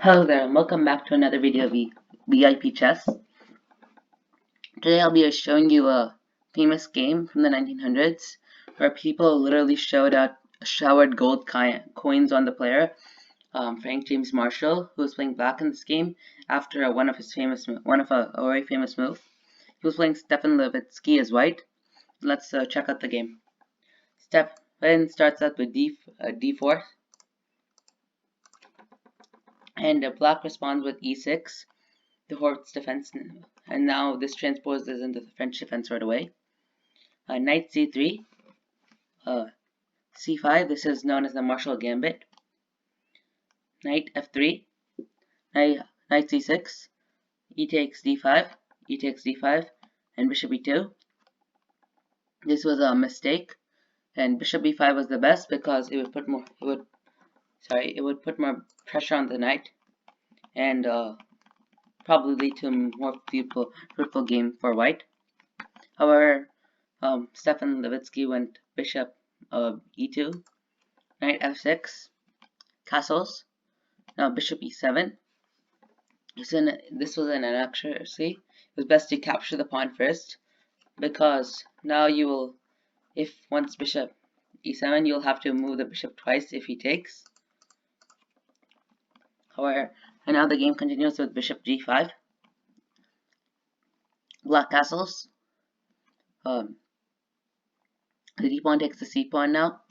Hello there, and welcome back to another video of VIP Chess. Today I'll be showing you a famous game from the 1900s where people literally showered gold coins on the player, Frank James Marshall, who was playing black in this game after one of a very famous move. He was playing Stefan Levitsky as white. Let's check out the game. Stefan starts out with d4, and black responds with e6. The Hort's defense, and now this transposes into the French defense right away. Knight c3, c5, this is known as the Marshall Gambit. Knight f3, knight c6, e takes d5, e takes d5, and bishop e2. This was a mistake, and bishop b5 was the best because it would put more pressure on the knight, and probably lead to a more fruitful game for white. However, Stefan Levitsky went bishop e2, knight f6, castles. Now bishop e7. This was an inaccuracy. It was best to capture the pawn first, because now you will, if once bishop e7, you'll have to move the bishop twice if he takes. However, and now the game continues with bishop g5. Black castles. The d pawn takes the c pawn now,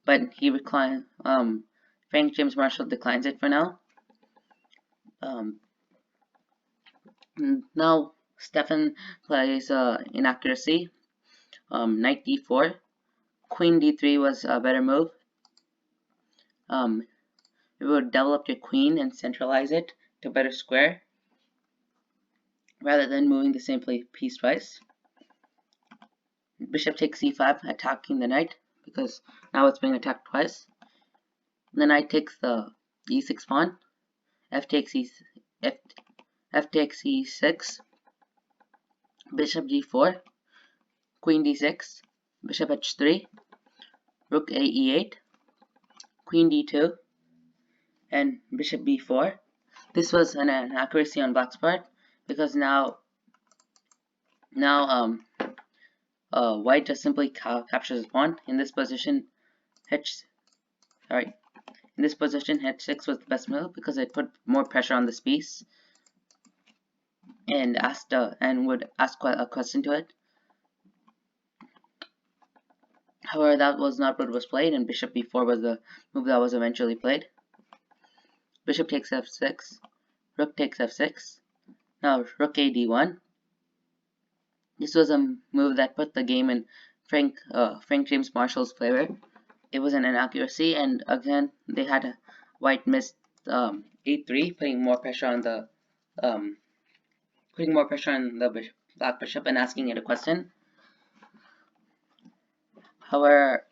but he Frank James Marshall declines it for now. Now Stefan plays inaccuracy. Knight d4. Queen d3 was a better move. It would develop your queen and centralize it to better square, rather than moving the same piece twice. Bishop takes c5, attacking the knight, because now it's being attacked twice. The knight takes the e6 pawn. F takes e6. Bishop g4. Queen d6. Bishop h3. Rook a e8. Queen d2. And bishop b4. This was an inaccuracy on black's part, because now white just simply captures his pawn. In this position, h6 was the best move because it put more pressure on this piece and would ask a question to it. However, that was not what was played, and bishop b4 was the move that was eventually played. Bishop takes f6, rook takes f6. Now rook a d1. This was a move that put the game in Frank James Marshall's favor. It was an inaccuracy, and again they had white missed a3, putting more pressure on the black bishop and asking it a question. However,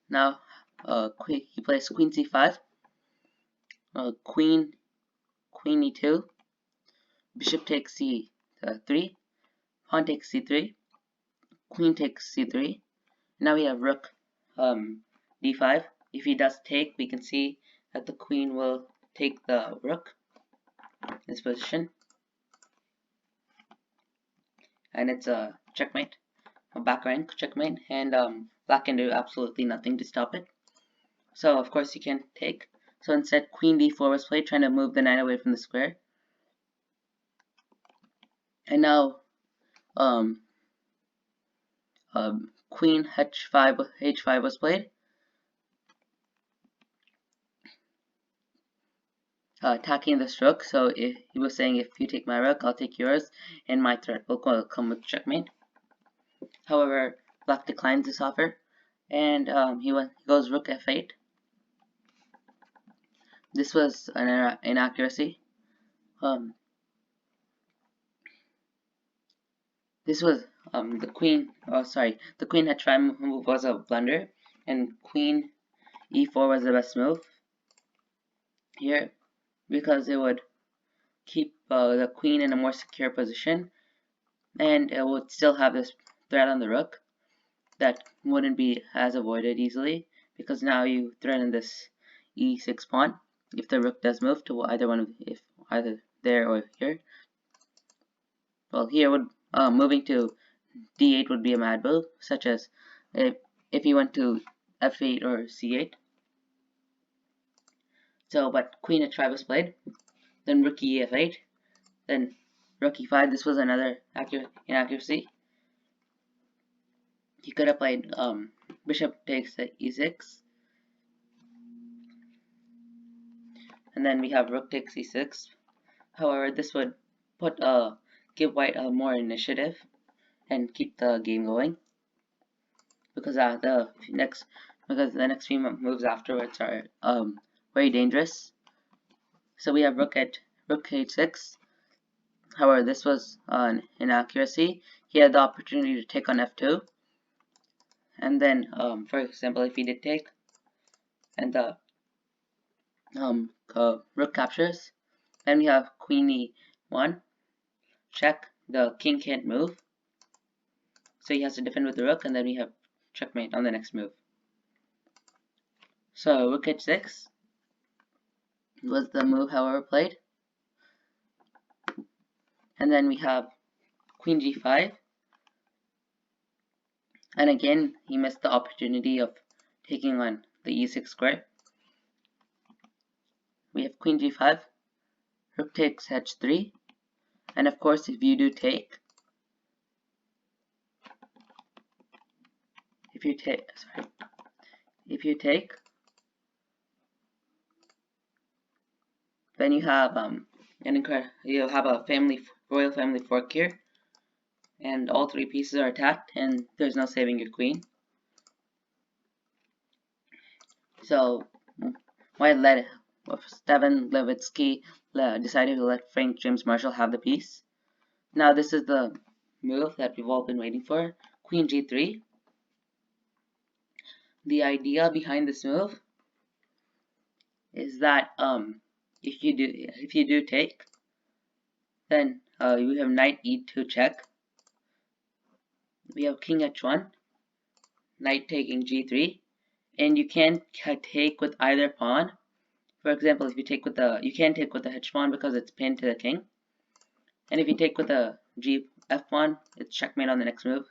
now he plays queen c5, queen e2, bishop takes c3, pawn takes c3, queen takes c3. Now we have rook d5. If he does take, we can see that the queen will take the rook in this position, and it's a checkmate, a back rank checkmate, and black can do absolutely nothing to stop it. So of course you can't take. So instead, queen d4 was played, trying to move the knight away from the square. And now queen h5 was played, attacking this rook. So he was saying, if you take my rook, I'll take yours, and my threat will come with checkmate. However, black declines this offer, and he goes rook f8. This was an inaccuracy. This was the queen h5 move was a blunder, and queen e4 was the best move here, because it would keep the queen in a more secure position, and it would still have this threat on the rook that wouldn't be as avoided easily, because now you threaten this e6 pawn. if the rook does move to either one of, if either there or here. Well, here would moving to d8 would be a mad move, such as if you went to f8 or c8. So, but queen h5 was played, then rook e8, then rook e5. This was another inaccuracy. He could have played bishop takes e6, and then we have rook takes e6. However, this would give white more initiative and keep the game going, because the next few moves afterwards are very dangerous. So we have rook h6. However, this was an inaccuracy. He had the opportunity to take on f2, and then for example, if he did take and the rook captures, then we have queen e1 check. The king can't move, so he has to defend with the rook, and then we have checkmate on the next move. So rook h6 was the move, however, played. And then we have queen g5. And again, he missed the opportunity of taking on the e6 square. We have queen g5, rook takes h3. And of course, if you do take, if you take, then you have you'll have a royal family fork here, and all three pieces are attacked, and there's no saving your queen. So Stefan Levitsky decided to let Frank James Marshall have the piece. Now this is the move that we've all been waiting for, queen g3. The idea behind this move is that if you do take, then you have knight e2 check. We have king h1, knight taking g3, and you can't take with either pawn. For example, if you take with you can't take with the h pawn because it's pinned to the king, and if you take with the f pawn, it's checkmate on the next move.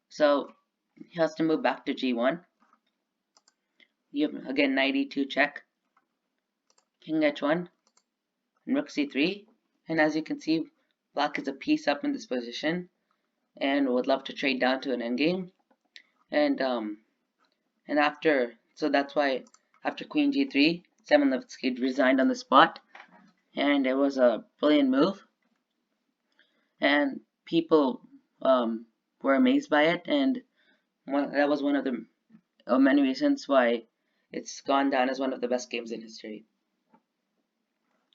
So he has to move back to g1. You have again knight e2 check, king h1, and rook c3. And as you can see, black is a piece up in this position and would love to trade down to an endgame. And that's why after queen g3, Stefan Levitsky resigned on the spot, and it was a brilliant move, and people were amazed by it, and that was one of the many reasons why it's gone down as one of the best games in history.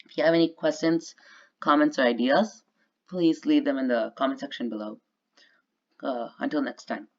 If you have any questions, comments, or ideas, please leave them in the comment section below. Until next time.